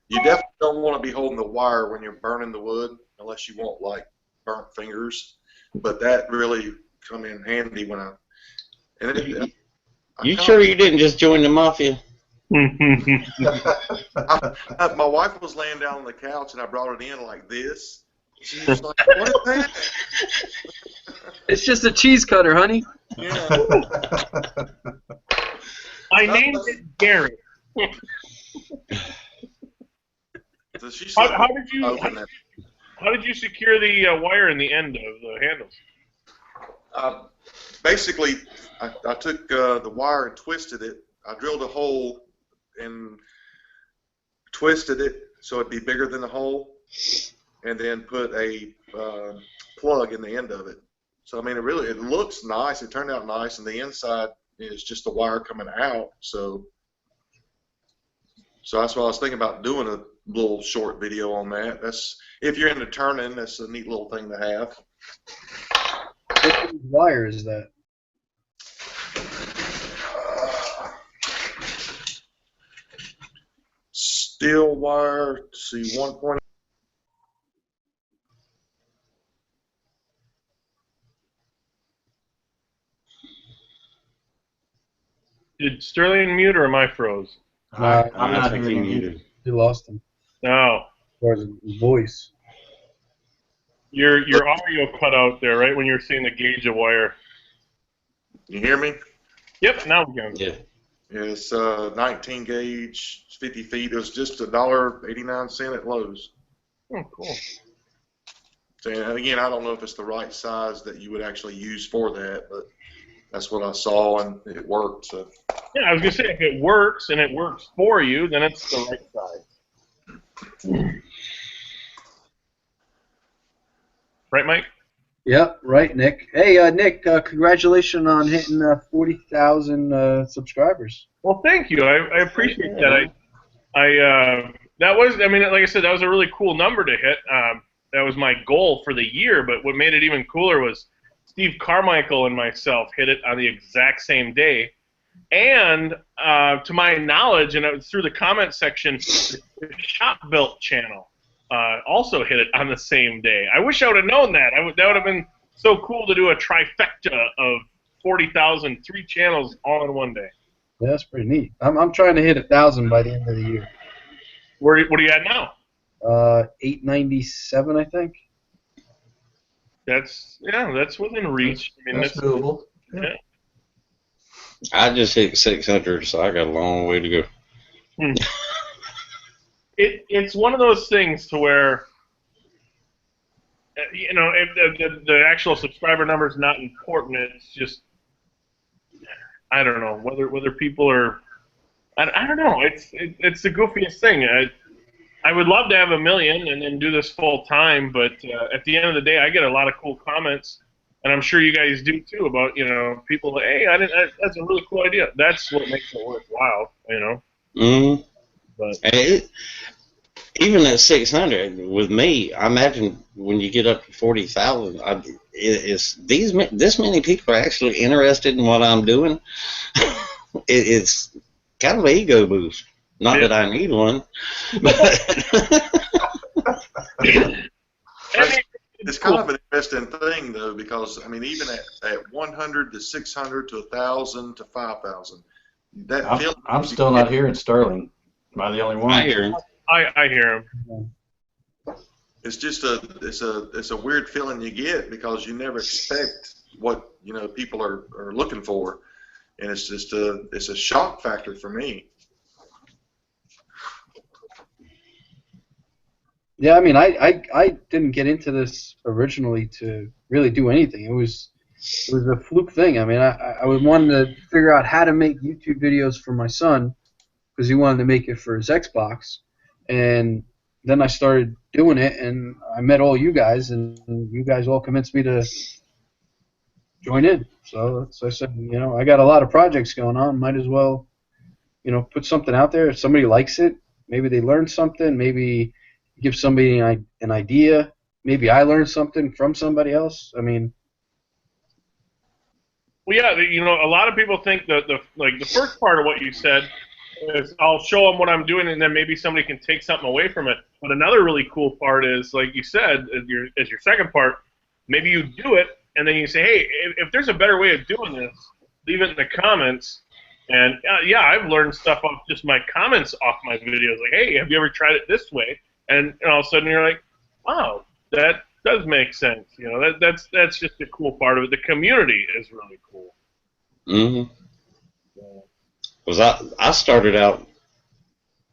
you definitely don't want to be holding the wire when you're burning the wood, unless you want like burnt fingers. But that really come in handy when I. And you sure you didn't just join the mafia? my wife was laying down on the couch, and I brought it in like this. She was like, "What is that?" It's just a cheese cutter, honey. Yeah. I named it Gary. So she said, How did you secure the wire in the end of the handles? basically, I took the wire and twisted it. I drilled a hole and twisted it so it'd be bigger than the hole, and then put a plug in the end of it. So I mean, it looks nice. It turned out nice, and the inside is just the wire coming out. So that's what I was thinking about, doing a little short video on that. That's, if you're into turning, that's a neat little thing to have. What kind of wire is that? Steel wire. Let's see, 1.8. Did Sterling mute or am I froze? I'm I not think hearing he you. muted. You lost him. No. Or his voice. Your audio cut out there, right when you were seeing the gauge of wire. You hear me? Yep, now we can. Yeah. It's 19 gauge, 50 feet. It was just $1.89 at Lowe's. Oh, cool. And again, I don't know if it's the right size that you would actually use for that, but that's what I saw, and it worked. So. Yeah, I was gonna say, if it works and it works for you, then it's the right size. Right, Mike? Yep, right, Nick. Hey, Nick, congratulations on hitting 40,000 subscribers. Well, thank you. I appreciate that. That was, I mean, like I said, that was a really cool number to hit. That was my goal for the year, but what made it even cooler was Steve Carmichael and myself hit it on the exact same day. And to my knowledge, and it was through the comment section, the Shop Built channel also hit it on the same day. I wish I would have known that. That would have been so cool to do a trifecta of 40,000, 3 channels all in one day. Yeah, that's pretty neat. I'm trying to hit 1,000 by the end of the year. What are you at now? 897, I think. That's within reach. I mean, That's doable. Yeah. I just hit 600, so I got a long way to go. It's one of those things to where, you know, if the actual subscriber number is not important. It's just, I don't know whether people are, I don't know. It's the goofiest thing. I would love to have 1 million and then do this full time, but at the end of the day, I get a lot of cool comments, and I'm sure you guys do too, about, you know, people that, hey, that's a really cool idea. That's what makes it worthwhile, you know. Mm-hmm. But even at 600, with me, I imagine when you get up to 40,000, this many people are actually interested in what I'm doing. It's kind of an ego boost. Not that I need one, but it's kind of an interesting thing, though, because I mean, even at 100 to 600 to 1,000 to 5,000, I'm still not hearing Sterling. Am I the only one? I hear him. I hear him. It's just it's a weird feeling you get, because you never expect what, you know, people are looking for, and it's just it's a shock factor for me. Yeah, I mean, I didn't get into this originally to really do anything. It was a fluke thing. I mean, I wanted to figure out how to make YouTube videos for my son, because he wanted to make it for his Xbox, and then I started doing it, and I met all you guys, and you guys all convinced me to join in. So I said, I got a lot of projects going on. Might as well, put something out there. If somebody likes it, maybe they learn something. Maybe give somebody an idea. Maybe I learned something from somebody else. I mean. Well, yeah, a lot of people think that the first part of what you said is I'll show them what I'm doing, and then maybe somebody can take something away from it. But another really cool part is, like you said, as your second part, maybe you do it, and then you say, hey, if there's a better way of doing this, leave it in the comments. And yeah, I've learned stuff off just my comments off my videos. Like, hey, have you ever tried it this way? And all of a sudden you're like, wow, that does make sense. That's just a cool part of it. The community is really cool. Mm-hmm. I started out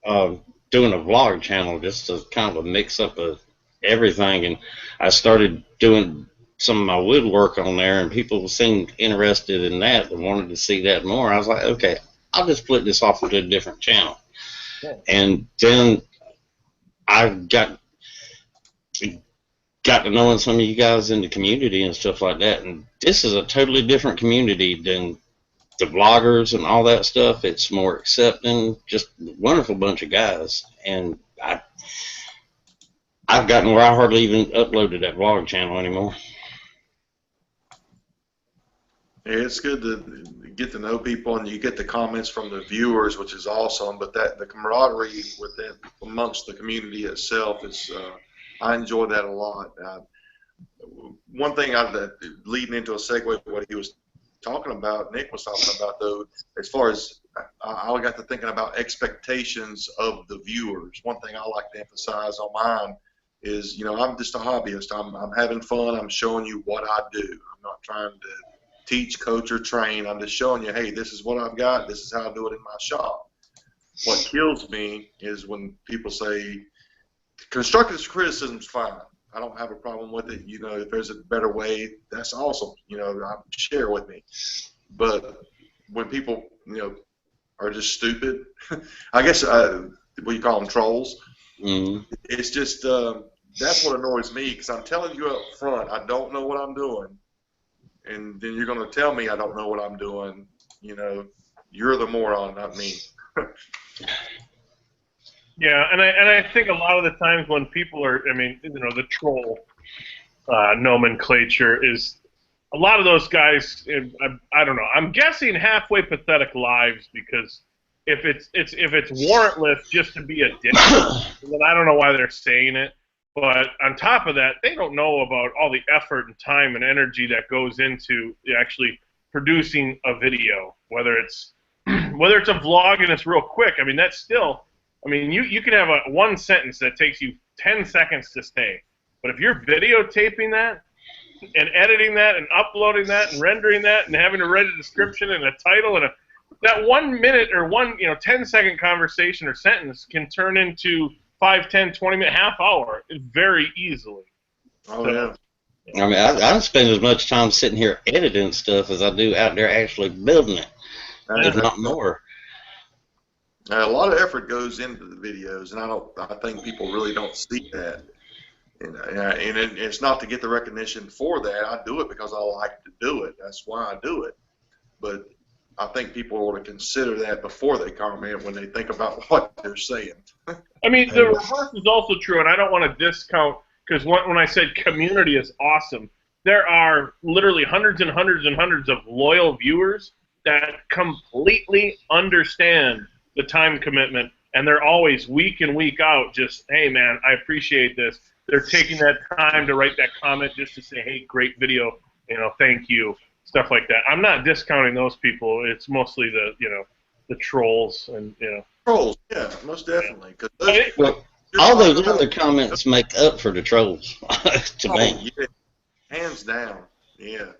doing a vlog channel just to kind of a mix up of everything, and I started doing some of my woodwork on there, and people seemed interested in that and wanted to see that more. I was like, okay, I'll just split this off into a different channel. Yeah. And then I got to knowing some of you guys in the community and stuff like that, and this is a totally different community than the vloggers and all that stuff. It's more accepting, just a wonderful bunch of guys, and I've gotten where I hardly even uploaded that vlog channel anymore. Yeah, it's good to get to know people, and you get the comments from the viewers, which is awesome. But the camaraderie amongst the community itself is, I enjoy that a lot. One thing leading into a segue to what he was talking about, Nick was talking about, though, as far as I got to thinking about expectations of the viewers. One thing I like to emphasize on mine is, I'm just a hobbyist. I'm having fun. I'm showing you what I do. I'm not trying to teach, coach, or train. I'm just showing you, hey, this is what I've got. This is how I do it in my shop. What kills me is when people say, constructive criticism is fine. I don't have a problem with it. If there's a better way, that's awesome. Share with me. But when people, are just stupid, I guess, what you call them, trolls. Mm-hmm. It's just, that's what annoys me, because I'm telling you up front, I don't know what I'm doing. And then you're going to tell me I don't know what I'm doing. You're the moron, not me. Yeah, and I think a lot of the times when people are, the troll nomenclature is, a lot of those guys, I don't know, I'm guessing halfway pathetic lives, because if it's warrantless just to be a dick, then I don't know why they're saying it. But on top of that, they don't know about all the effort and time and energy that goes into actually producing a video, whether it's a vlog and it's real quick. That's still, you can have one sentence that takes you 10 seconds to say, but if you're videotaping that and editing that and uploading that and rendering that and having to write a description and a title and that 1 minute or 10-second conversation or sentence can turn into 5, 10, 20 minute, half hour very easily. Oh, yeah. I don't spend as much time sitting here editing stuff as I do out there actually building it, if not more. A lot of effort goes into the videos, and I think people really don't see that. And it's not to get the recognition for that. I do it because I like to do it. That's why I do it. But I think people ought to consider that before they comment when they think about what they're saying. The reverse is also true, and I don't want to discount, because when I said community is awesome, there are literally hundreds and hundreds and hundreds of loyal viewers that completely understand the time commitment, and they're always week in, week out just, hey, man, I appreciate this. They're taking that time to write that comment just to say, hey, great video, thank you, stuff like that. I'm not discounting those people. It's mostly the trolls and Trolls, yeah, most definitely. All those other comments make up for the trolls, to me. Yeah. Hands down, yeah.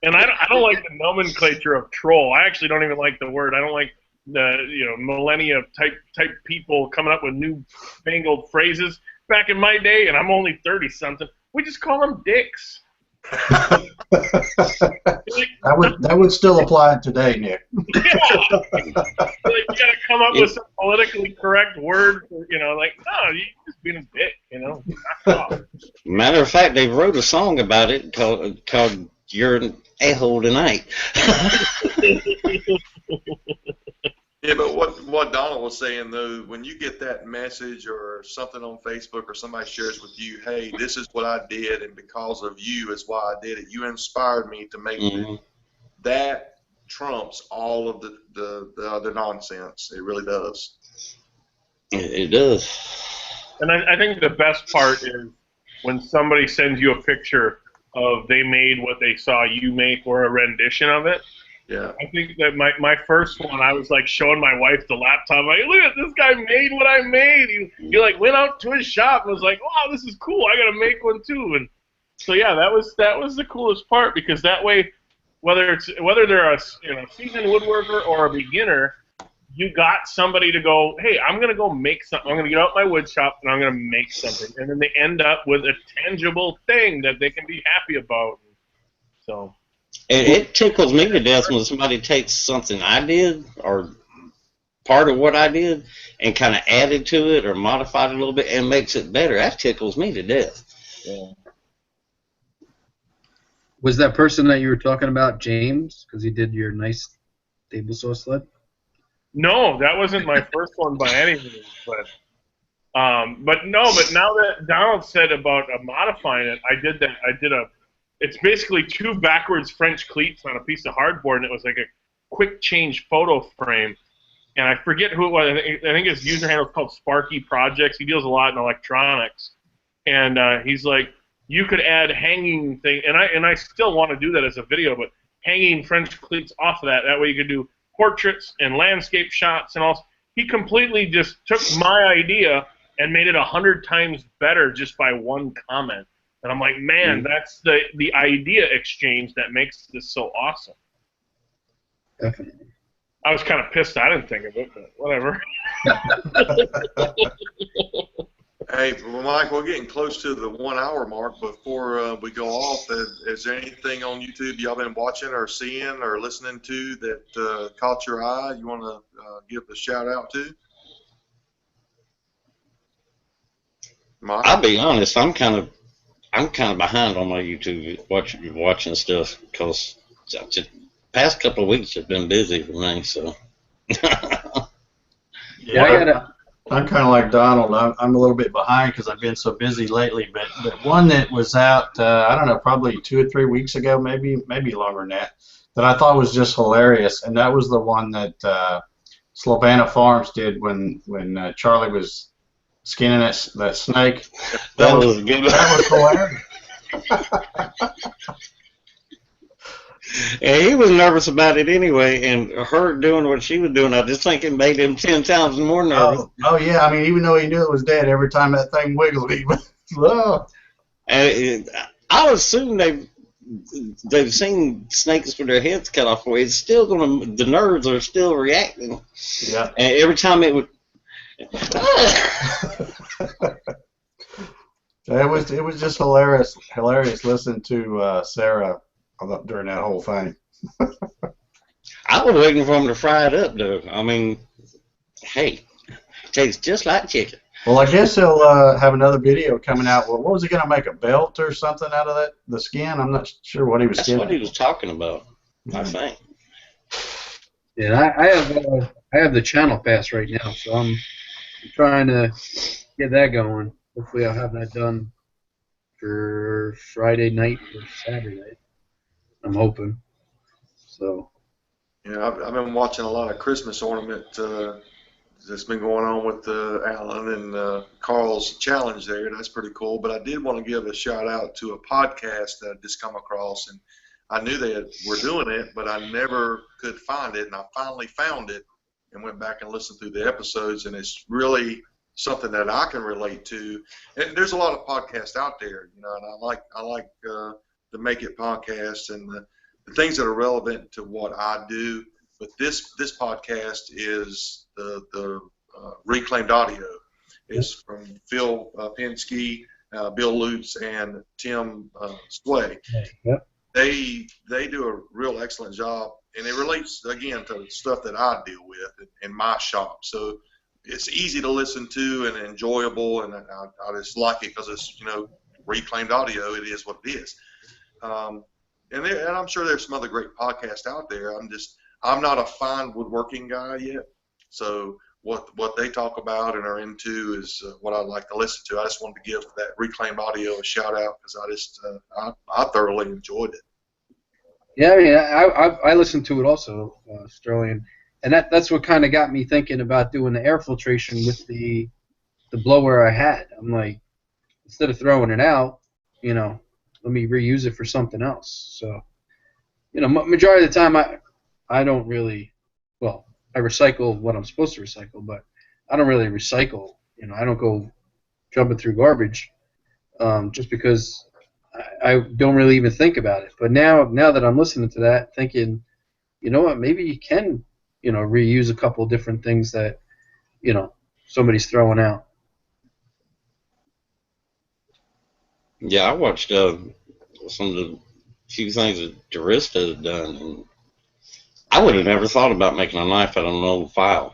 And I don't like the nomenclature of troll. I actually don't even like the word. I don't like the millennia type people coming up with new fangled phrases. Back in my day, and I'm only 30 something, we just call them dicks. That would still apply today, Nick. Yeah. Like, you gotta come up with some politically correct word for, like, no, you just being a dick, knock it off. Matter of fact, they wrote a song about it called "You're an A-hole Tonight." Yeah, but what Donald was saying though, when you get that message or something on Facebook or somebody shares with you, hey, this is what I did, and because of you is why I did it. You inspired me to make it. That trumps all of the other nonsense. It really does. It does. And I think the best part is when somebody sends you a picture of they made what they saw you make or a rendition of it. Yeah. I think that my first one, I was like showing my wife the laptop. Like, look at this guy made what I made. He like went out to his shop and was like, wow, this is cool. I gotta make one too. And so yeah, that was the coolest part, because that way, whether they're a seasoned woodworker or a beginner, you got somebody to go, hey, I'm gonna go make something. I'm gonna get out my wood shop and I'm gonna make something, and then they end up with a tangible thing that they can be happy about. So. It tickles me to death when somebody takes something I did or part of what I did and kind of added to it or modified it a little bit and makes it better. That tickles me to death. Yeah. Was that person that you were talking about James? Because he did your nice table saw sled? No, that wasn't my first one by any means. But now that Donald said about modifying it, I did that. It's basically two backwards French cleats on a piece of hardboard, and it was like a quick change photo frame. And I forget who it was. I think his user handle is called Sparky Projects. He deals a lot in electronics. And he's like, you could add hanging thing, and I still want to do that as a video, but hanging French cleats off of that. That way you could do portraits and landscape shots and all. He completely just took my idea and made it 100 times better just by one comment. And I'm like, man, that's the idea exchange that makes this so awesome. Definitely. I was kind of pissed I didn't think of it, but whatever. Hey, well, Mike, we're getting close to the 1 hour mark. Before we go off, is there anything on YouTube y'all been watching or seeing or listening to that caught your eye you want to give a shout out to? Mike? I'll be honest, I'm kind of behind on my YouTube watching stuff because the past couple of weeks have been busy for me. So Yeah, I'm kind of like Donald. I'm a little bit behind because I've been so busy lately. But one that was out, I don't know, probably 2 or 3 weeks ago, maybe longer than that I thought was just hilarious, and that was the one that Slovana Farms did when Charlie was skinning that snake. that was good. That was hilarious. And he was nervous about it anyway, and her doing what she was doing, I just think it made him 10 times more nervous. Oh yeah, I mean, even though he knew it was dead, every time that thing wiggled, he was, oh. And I assume they've seen snakes with their heads cut off. It's still the nerves are still reacting. Yeah. And every time it would. It was just hilarious listening to Sarah during that whole thing. I was waiting for him to fry it up, though. I mean, hey, it tastes just like chicken. Well, I guess he'll have another video coming out. Well, what was he going to make, a belt or something out of the skin? I'm not sure what he was That's getting. what he was talking about, I think. Yeah, I have the channel pass right now, so I'm trying to get that going. Hopefully I'll have that done for Friday night or Saturday. I'm hoping. So. Yeah, I've been watching a lot of Christmas ornament that's been going on with Alan and Carl's challenge there. That's pretty cool. But I did want to give a shout out to a podcast that I just come across, and I knew they were doing it, but I never could find it, and I finally found it and went back and listened through the episodes, and it's really something that I can relate to. And there's a lot of podcasts out there, and I like the Make It podcast and the things that are relevant to what I do. But this podcast is the Reclaimed Audio. It's from Phil Pensky Bill Lutz and Tim Sway. Yep. They do a real excellent job, and it relates again to stuff that I deal with in my shop. So it's easy to listen to and enjoyable, and I just like it because it's reclaimed audio. It is what it is. And I'm sure there's some other great podcasts out there. I'm not a fine woodworking guy yet, so what they talk about and are into is what I'd like to listen to. I just wanted to give that reclaimed audio a shout out because I thoroughly enjoyed it. Yeah, I mean, I listened to it also, Sterling, and that's what kind of got me thinking about doing the air filtration with the blower I had. I'm like, instead of throwing it out, let me reuse it for something else. So, majority of the time I don't really, well, I recycle what I'm supposed to recycle, but I don't really recycle. I don't go jumping through garbage just because I don't really even think about it. But now that I'm listening to that, thinking, you know what, maybe you can, reuse a couple of different things that, somebody's throwing out. Yeah, I watched some of the few things that Durista has done, and I would have never thought about making a knife out of an old file.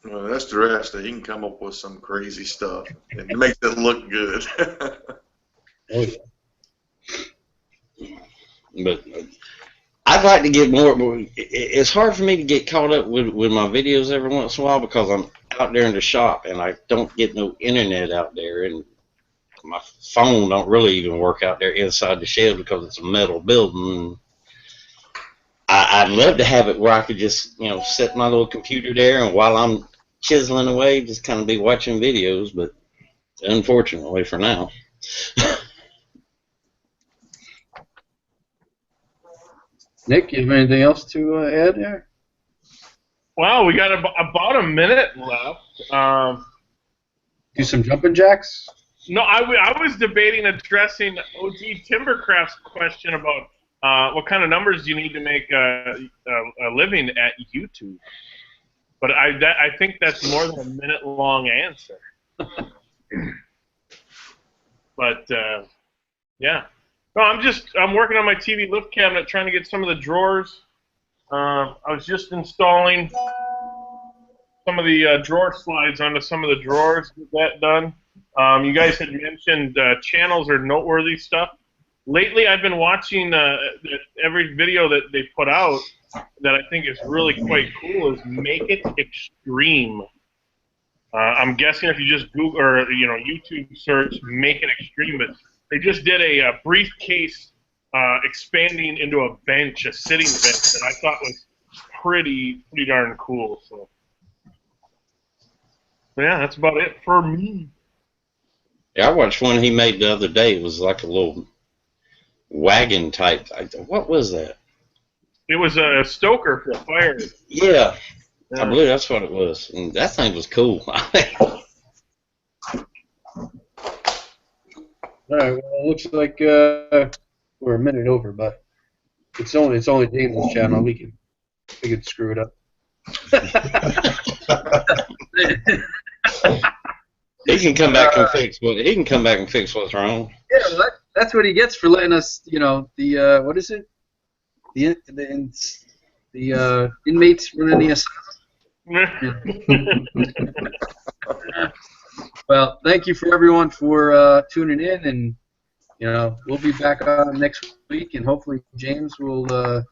Well, that's Durista. He can come up with some crazy stuff. It makes it look good. Oh, yeah. But I'd like to get more. It's hard for me to get caught up with my videos every once in a while because I'm out there in the shop and I don't get no internet out there, and my phone don't really even work out there inside the shed because it's a metal building. I'd love to have it where I could just, set my little computer there and while I'm chiseling away, just kind of be watching videos, but unfortunately for now. Nick, you have anything else to add there? Well, we got about a minute left. Do some jumping jacks? No, I was debating addressing OG Timbercraft's question about what kind of numbers do you need to make a living at YouTube? But I think that's more than a minute-long answer. But yeah, no, I'm working on my TV lift cabinet, trying to get some of the drawers. I was just installing some of the drawer slides onto some of the drawers. Get that done. You guys had mentioned channels or noteworthy stuff. Lately, I've been watching every video that they put out that I think is really quite cool is Make It Extreme. I'm guessing if you just Google or YouTube search Make It Extreme, but they just did a briefcase expanding into a bench, a sitting bench, that I thought was pretty darn cool. So yeah, that's about it for me. Yeah, I watched one he made the other day. It was like a little wagon type. What was that? It was a stoker for a fire. Yeah, I believe that's what it was. And that thing was cool. All right. Well, it looks like we're a minute over, but it's only James' channel. We can screw it up. He can come back and fix what's wrong. Yeah, well, that's what he gets for letting us. The what is it? The inmates running the asylum. Well, thank you for everyone for tuning in, and we'll be back on next week, and hopefully James will be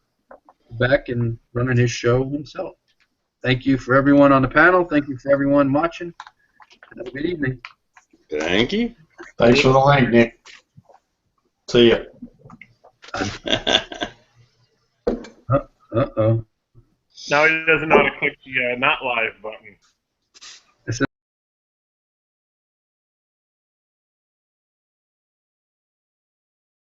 back and running his show himself. Thank you for everyone on the panel. Thank you for everyone watching. Have a good evening. Thank you. Thanks for the link, Nick. See ya. Uh-oh. Now he doesn't know how to click the not live button.